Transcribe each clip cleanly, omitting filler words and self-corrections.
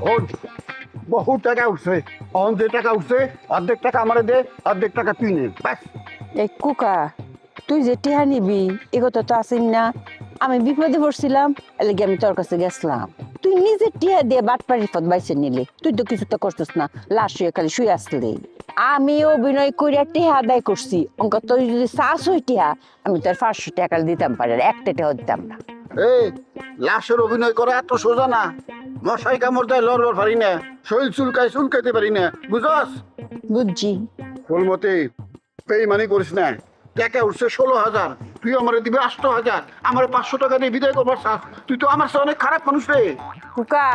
ওর বহু টাকা উঠছে, অন যে টাকা উঠছে অর্ধেক টাকা আমারে দে, অর্ধেক টাকা তুই নে, ব্যাস। এই কুকা, তুই যে টিহা নিবি এগোতে তো আসিন না। আমি বিপদে পড়ছিলাম, এলাকি আমি তোর কাছে গেছিলাম। তুই নিজে টিহা দিয়ে বাটপাড়ির পথ বাইছে নিলি, তুই তো কিছু তো করছিস না, লাশ শুয়ে খালি শুয়ে আসলি। আমি অভিনয় করিয়া টিহা আদায় করছি, অঙ্ক তুই যদি চাস হই টিহা, আমি তোর 500 টাকা দিতাম পারে, একটা টিহা দিতাম না। এই লাশের অভিনয় করা এত সোজা না, মশাই কামড় দেয় লড় পারি না, শরীর চুলকাইতে পারি না, বুঝস? বুঝছি। ফুলমতি, বেইমানি করিস না। টাকা উঠছে 16,000, তুই আমারে দিবি 8,000, আমার 500 টাকা দিয়ে বিদায় করবার চাস? তুই তো আমার সাথে অনেক খারাপ মানুষ রে। কুকা,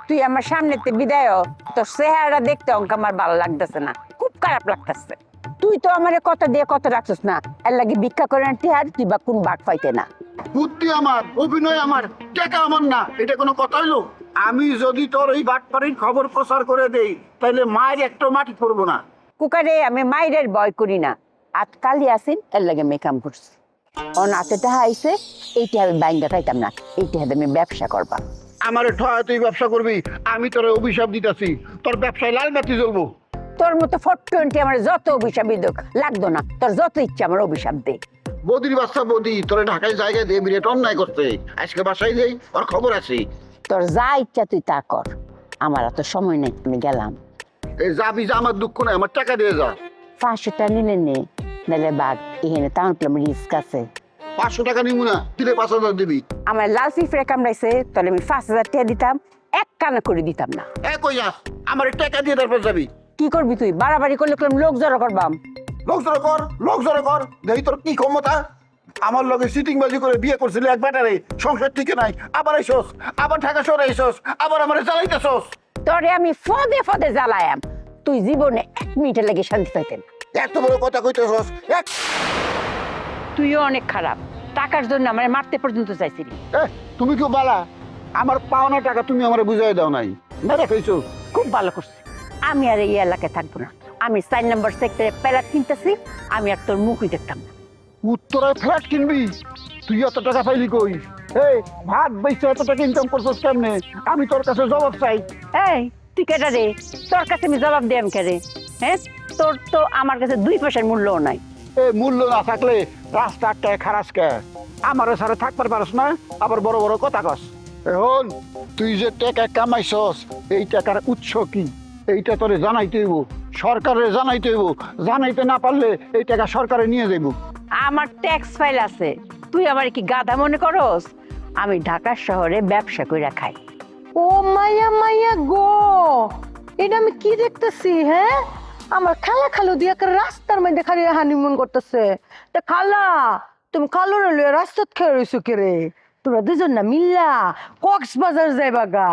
তুই আমার সামনেতে বিদায় হ। তোর চেহারা দেখতে অঙ্ক আমার ভালো লাগতেছে না, খুব খারাপ লাগতেছে। তুই তো আমার কথা দিয়ে কত রাখছিস না, এর লাগে ভিক্ষা করে আনতে আর তুই বা কোন বাট পাইতে না। বুদ্ধি আমার, অভিনয় আমার, টাকা আমার না, এটা কোনো কথা হইলো? আমি যদি তোর এই বাটপাড়ির খবর প্রচার করে দেই, তাহলে মায়ের একটা মাটি পড়বো না। কুকারে আমি মাইরের ভয় করি না, আজ কালি আসিন এর লাগে মেকাম করছি। অন হাতে টাকা আইসে, এইটা আমি বাইঙ্গা খাইতাম না, এইটা আমি ব্যবসা করবা। আমারে ঠয় তুই ব্যবসা করবি, আমি তোর অভিশাপ দিতেছি, তোর ব্যবসায় লাল বাতি জ্বলবো। তোর মতো 420 আমার যত অভিশাপ দিক লাগতো না, তোর যত ইচ্ছা আমার অভিশাপ দে। বদির বাচ্চা বদি, তোরে ঢাকায় জায়গায় দিয়ে বিরাট অন্যায় করতে, আজকে বাসায় দেই, ওর খবর আছে। তোর যা ইচ্ছা তুই তা কর, আমার এত সময় নেই, আমি গেলাম। এই যাবি যা, আমার দুঃখ নাই, আমার টাকা দিয়ে যা। 500 নিলে নে, নাহলে বাঘ এখানে তাও রিস্ক আছে। 500 টাকা নিবো না, দিলে 5,000 দিবি। আমার লাল সিফরে কামড়াইছে, তাহলে আমি 5,000 টাকা দিতাম, এক কানা করে দিতাম না। কই যাস? আমার টাকা দিয়ে তারপর যাবি। কি করবি তুই? বাড়াবাড়ি করলে লোক জড়ো করবাম। লোক জড়ো কর, দেখি তোর কি ক্ষমতা। আমার লগে সিটিং বাজি করে বিয়ে করছিলি এক ব্যাটারে, সংসার ঠিক নাই, আবার আইসোস, আবার ঢাকা শহরে আইসোস, আবার আমার জ্বালাইতেছোস। তোরে আমি ফদে ফদে জ্বালায়াম, তুই জীবনে 1 মিনিটের লেগে শান্তি পাইতেন। এত বড় কথা কইতেছোস? তুইও অনেক খারাপ, টাকার জন্য আমার মারতে পর্যন্ত চাইছিলি। তুমি কেউ বালা, আমার পাওনা টাকা তুমি আমার বুঝাই দাও নাই, মেরে ফেলছো। খুব ভালো করছিস। আমি আর এই এলাকায় থাকবো না, আমি 4 নম্বর সেক্টরে প্যালাট কিনতেছি, আমি আর তোর মুখই দেখতাম না। উত্তরায় ফ্ল্যাট কিনবি? তুই এত টাকা পাইলি কই? ভাত বেচে এত টাকা ইনকাম করছিস কেমনে? আমি তোর কাছে জবাব চাই। এই তুই কেটা রে? তোর কাছে আমি জবাব দেম কে রে? হ্যাঁ, তোর তো আমার কাছে 2 পয়সার মূল্যও নাই। মূল্য না থাকলে রাস্তা আটটায় খারাস কে? আমার সাথে থাকবার পারস না, আবার বড় বড় কথা কস। এখন তুই যে টাকা কামাইছস, এই টাকার উৎস কি এইটা তোরে জানাইতে হইব, সরকারে জানাইতে হইব। জানাইতে না পারলে এই টাকা সরকারে নিয়ে যাইব। আমার ট্যাক্স ফাইল আছে, তুই আমার কি গাধা মনে করস? আমি ঢাকা শহরে ব্যবসা কইরা খাই। ও মাইয়া মাইয়া গো, এটা আমি কি দেখতেছি? হ্যাঁ, আমার খালা খালু দিয়া রাস্তার মধ্যে খালি হানিমুন করতেছে। তা খালা, তুমি খালু রে রাস্তাত খেয়ে রইছো কে রে? তোমরা দুজন না মিল্লা কক্সবাজার যাইবা গা,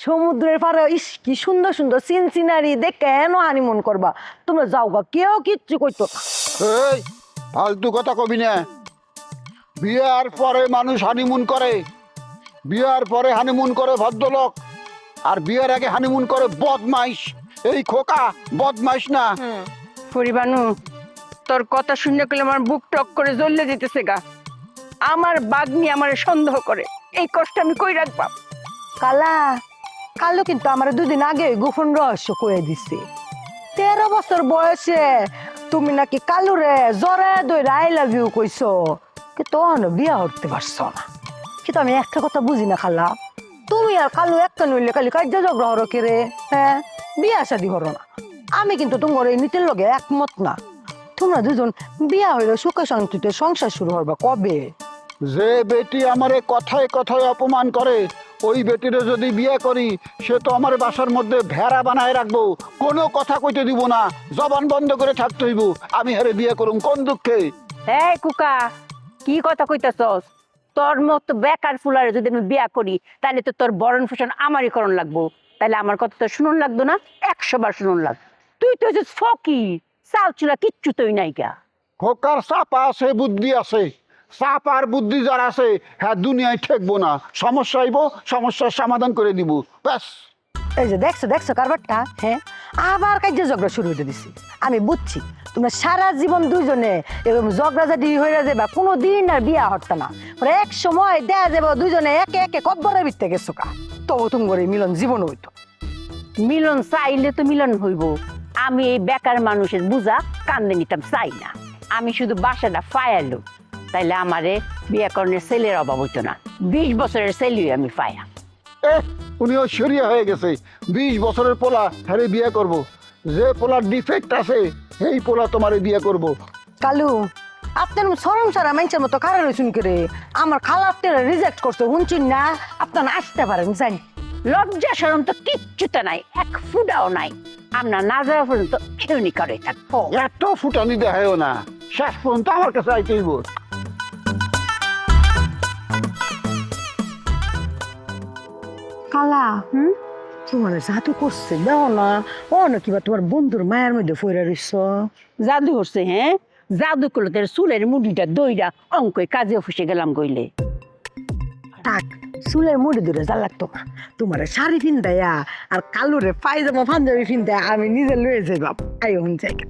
সমুদ্রের পাড়ে। ইস কি সুন্দর সুন্দর সিনারি দেখে কেন হানিমুন করবা? তোমরা যাও গা, কেউ কিচ্ছু কইতো না। এই ফালতু কথা কবি না। বিয়ার পরে মানুষ হানিমুন করে, বিয়ার পরে হানিমুন করে ভদ্রলোক, আর বিয়ার আগে হানিমুন করে বদমাইশ। এই খোকা বদমাইশ না? পরিবানু, তোর কথা শুনে গেলে আমার বুক টক করে জ্বললে যেতেছে গা। আমার বাগনি আমার সন্দেহ করে, এই কষ্ট আমি কই রাখবাম? কালা, কালো কিন্তু আমার 2 দিন আগে গোপন রহস্য কয়ে দিছে। 13 বছর বয়সে তুমি নাকি কালুরে জরে দইরা আই লাভ ইউ কইছো, কিন্তু তখন বিয়া করতে পারছো না। কিন্তু আমি একটা কথা বুঝি না খালা, তুমি আর কালু একটা নইলে খালি কার্য ঝগড়া হরো কে রে? হ্যাঁ, বিয়া শাদি হরো না। আমি কিন্তু তোমার এই নীতির লগে একমত না। তোমরা দুজন বিয়া হইলে সুখে শান্তিতে সংসার শুরু হবা কবে? যে বেটি আমারে কথায় কথায় অপমান করে, ওই বেটিরে যদি বিয়ে করি, সে তো আমার বাসার মধ্যে ভেড়া বানায় রাখবো, কোনো কথা কইতে দিব না, জবান বন্ধ করে থাকতে হইব। আমি হারে বিয়ে করুম কোন দুঃখে? এই কুকা, কি কথা কইতাছস? তোর মতো বেকার ফুলারে যদি আমি বিয়া করি, তাহলে তো তোর বরণ পোষণ আমারই করণ লাগবো। তাহলে আমার কথা তো শুনুন লাগতো না, 100 বার শুনুন লাগতো। তুই তো হচ্ছিস ফকির, চাল চুলা কিচ্ছু তুই নাই গা। খোকার চাপা আছে, বুদ্ধি আছে। চাপার বুদ্ধি যার আছে, হ্যাঁ দুনিয়ায় ঠেকবো না। সমস্যা আইব, সমস্যার সমাধান করে দিব, ব্যাস। এই যে দেখছো দেখছো কারবারটা, হ্যাঁ আবার কার্য ঝগড়া শুরু হতে দিছি। আমি বুঝছি তোমরা সারা জীবন দুজনে এরকম ঝগড়াঝাটি হয়ে যাবে, কোনো দিন আর বিয়া হতো না। এক সময় দেয়া যাবে দুজনে একে একে কব্বরের ভিতরে গেছো কা, তবু তোমার এই মিলন জীবন হইতো। মিলন চাইলে তো মিলন হইব। আমি এই বেকার মানুষের বুঝা কান্দে নিতাম চাই না। আমি শুধু বাসাটা ফায়ালো, তাইলে আমারে বিয়ে করণের ছেলের অভাব হইতো না। 20 বছরের ছেলেই আমি ফায়া। উনি ঐশ্বরিয়া হয়ে গেছে, 20 বছরের পোলা হ্যারে বিয়ে করব। যে পোলার ডিফেক্ট আছে সেই পোলা তোমারে বিয়ে করব। কালু আপনার সরম সারা মানুষের মতো খারাপ রয়েছেন করে আমার খালা আপনারা রিজেক্ট করছে শুনছেন না, আপনারা আসতে পারেন জানি। লজ্জা শরম তো কিচ্ছুটা নাই, এক ফুটাও নাই। আমরা না যাওয়া পর্যন্ত এমনি করে থাকবো। এত ফুটানি দেখায়ও না, শেষ পর্যন্ত আমার কাছে আইতেইব। কালা তোমার জাদু করছে দাও না, ও না কিবা তোমার বন্ধুর মায়ের মধ্যে ফইরা রইছ। জাদু হচ্ছে, হ্যাঁ জাদু করলে তোর চুলের মুড়িটা দইরা অঙ্কই কাজে অফিসে গেলাম গইলে। থাক চুলের মুড়ি ধরে যা লাগতো না, তোমার শাড়ি ফিন্দাইয়া আর কালুরে পায়জামা পাঞ্জাবি ফিন্দাইয়া আমি নিজে লয়ে যাইবা। আই হন জায়গা